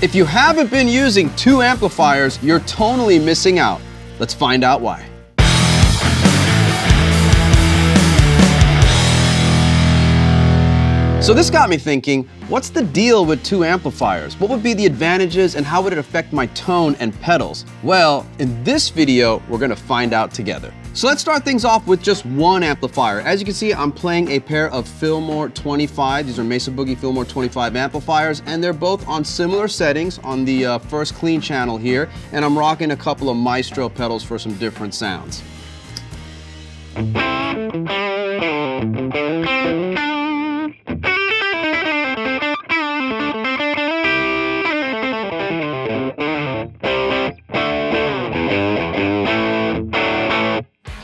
If you haven't been using two amplifiers, you're tonally missing out. Let's find out why. So this got me thinking, what's the deal with two amplifiers? What would be the advantages and how would it affect my tone and pedals? Well, in this video, we're gonna find out together. So let's start things off with just one amplifier. As you can see, I'm playing a pair of Fillmore 25. These are Mesa Boogie Fillmore 25 amplifiers, and they're both on similar settings on the first clean channel here, and I'm rocking a couple of Maestro pedals for some different sounds.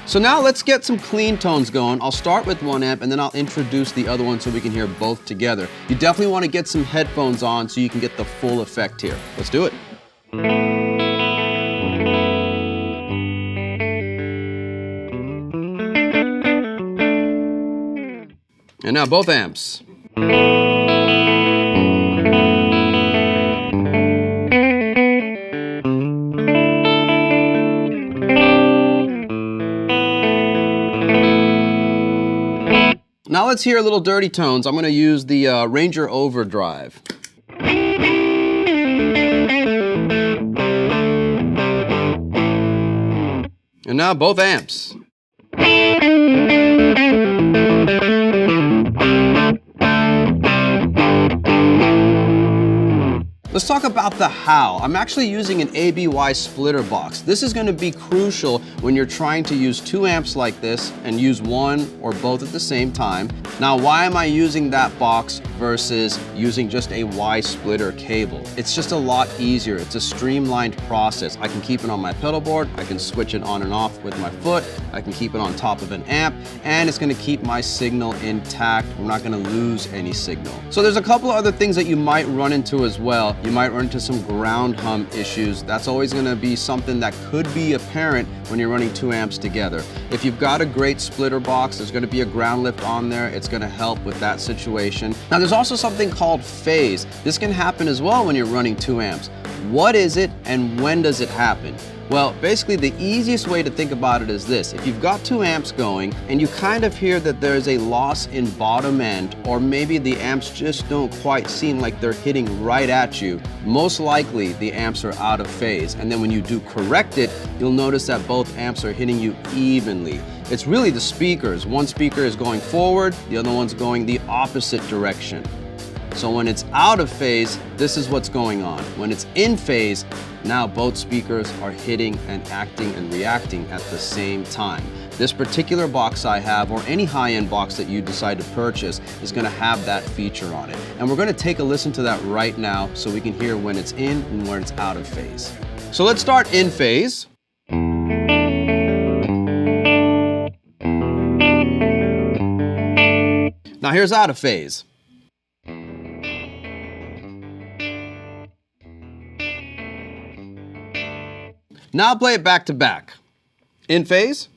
So now let's get some clean tones going. I'll start with one amp and then I'll introduce the other one so we can hear both together. You definitely want to get some headphones on so you can get the full effect here. Let's do it. And now both amps. Now let's hear a little dirty tones. I'm going to use the Ranger Overdrive. And now both amps. Let's talk about the how. I'm actually using an ABY splitter box. This is going to be crucial when you're trying to use two amps like this and use one or both at the same time. Now, why am I using that box versus using just a Y splitter cable? It's just a lot easier. It's a streamlined process. I can keep it on my pedal board. I can switch it on and off with my foot. I can keep it on top of an amp, and it's going to keep my signal intact. We're not going to lose any signal. So there's a couple of other things that you might run into as well. You might run into some ground hum issues. That's always going to be something that could be apparent when you're running two amps together. If you've got a great splitter box, there's going to be a ground lift on there. It's going to help with that situation. Now there's also something called phase. This can happen as well when you're running two amps. What is it and when does it happen? Well, basically the easiest way to think about it is this. If you've got two amps going and you kind of hear that there's a loss in bottom end, or maybe the amps just don't quite seem like they're hitting right at you, most likely the amps are out of phase. And then when you do correct it, you'll notice that both amps are hitting you evenly. It's really the speakers. One speaker is going forward, the other one's going the opposite direction. So when it's out of phase, this is what's going on. When it's in phase, now both speakers are hitting and acting and reacting at the same time. This particular box I have, or any high-end box that you decide to purchase, is going to have that feature on it. And we're going to take a listen to that right now so we can hear when it's in and when it's out of phase. So let's start in phase. Now here's out of phase. Now play it back to back. In phase.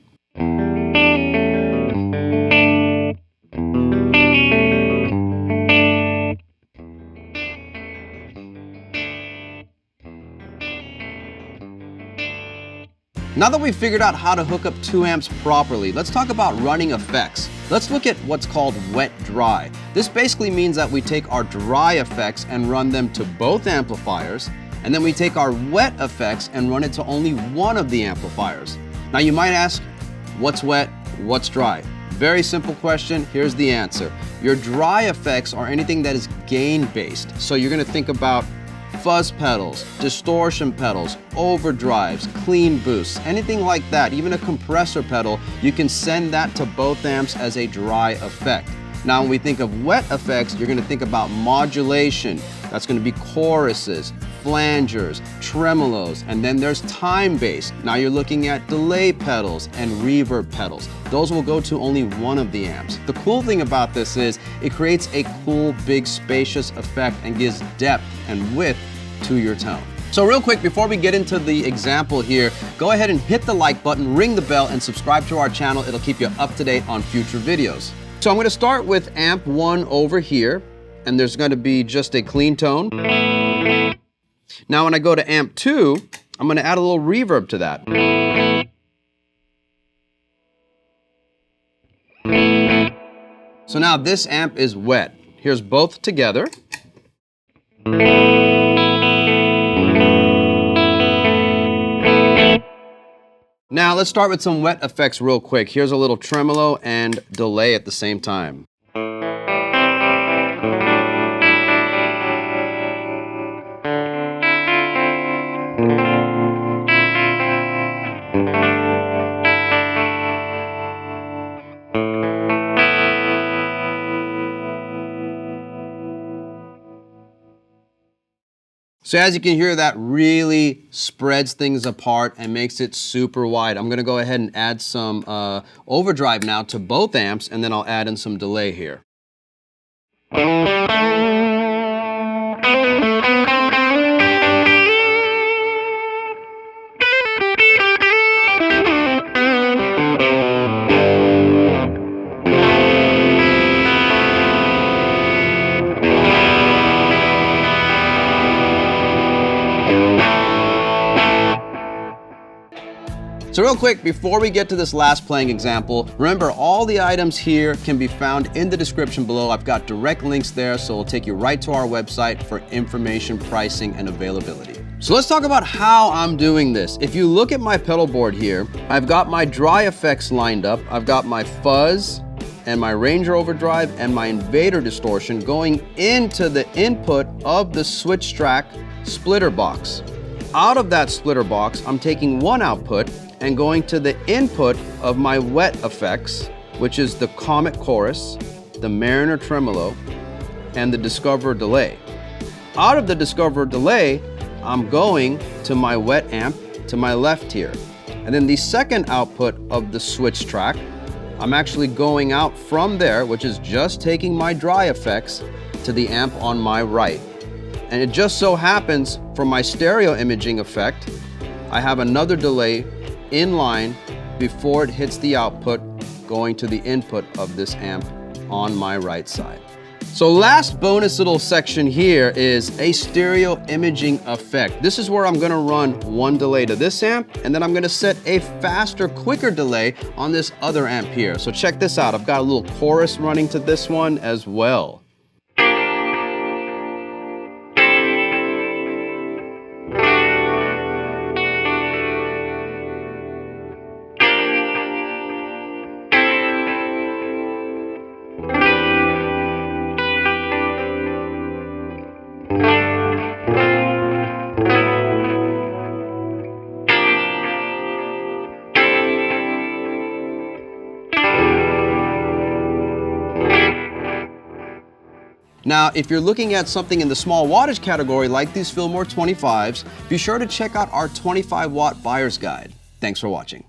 Now that we've figured out how to hook up two amps properly, let's talk about running effects. Let's look at what's called wet dry. This basically means that we take our dry effects and run them to both amplifiers, and then we take our wet effects and run it to only one of the amplifiers. Now you might ask, what's wet, what's dry? Very simple question, here's the answer. Your dry effects are anything that is gain-based. So you're gonna think about fuzz pedals, distortion pedals, overdrives, clean boosts, anything like that, even a compressor pedal, you can send that to both amps as a dry effect. Now when we think of wet effects, you're gonna think about modulation. That's gonna be choruses, flangers, tremolos, and then there's time-based. Now you're looking at delay pedals and reverb pedals. Those will go to only one of the amps. The cool thing about this is it creates a cool, big, spacious effect and gives depth and width to your tone. So real quick, before we get into the example here, go ahead and hit the like button, ring the bell, and subscribe to our channel. It'll keep you up to date on future videos. So I'm gonna start with amp 1 over here, and there's gonna be just a clean tone. Now when I go to amp 2, I'm going to add a little reverb to that. So now this amp is wet. Here's both together. Now let's start with some wet effects real quick. Here's a little tremolo and delay at the same time. So as you can hear, that really spreads things apart and makes it super wide. I'm gonna go ahead and add some overdrive now to both amps, and then I'll add in some delay here. So real quick, before we get to this last playing example, remember all the items here can be found in the description below. I've got direct links there, so it'll take you right to our website for information, pricing, and availability. So let's talk about how I'm doing this. If you look at my pedal board here, I've got my dry effects lined up. I've got my fuzz and my Ranger overdrive and my invader distortion going into the input of the switch track splitter box. Out of that splitter box, I'm taking one output and going to the input of my wet effects, which is the Comet Chorus, the Mariner Tremolo, and the Discover Delay. Out of the Discover Delay, I'm going to my wet amp to my left here. And then the second output of the switch track, I'm actually going out from there, which is just taking my dry effects to the amp on my right. And it just so happens for my stereo imaging effect, I have another delay in line before it hits the output going to the input of this amp on my right side. So last bonus little section here is a stereo imaging effect. This is where I'm gonna run one delay to this amp, and then I'm gonna set a faster, quicker delay on this other amp here. So check this out. I've got a little chorus running to this one as well. Now, if you're looking at something in the small wattage category like these Fillmore 25s, be sure to check out our 25 watt buyer's guide. Thanks for watching.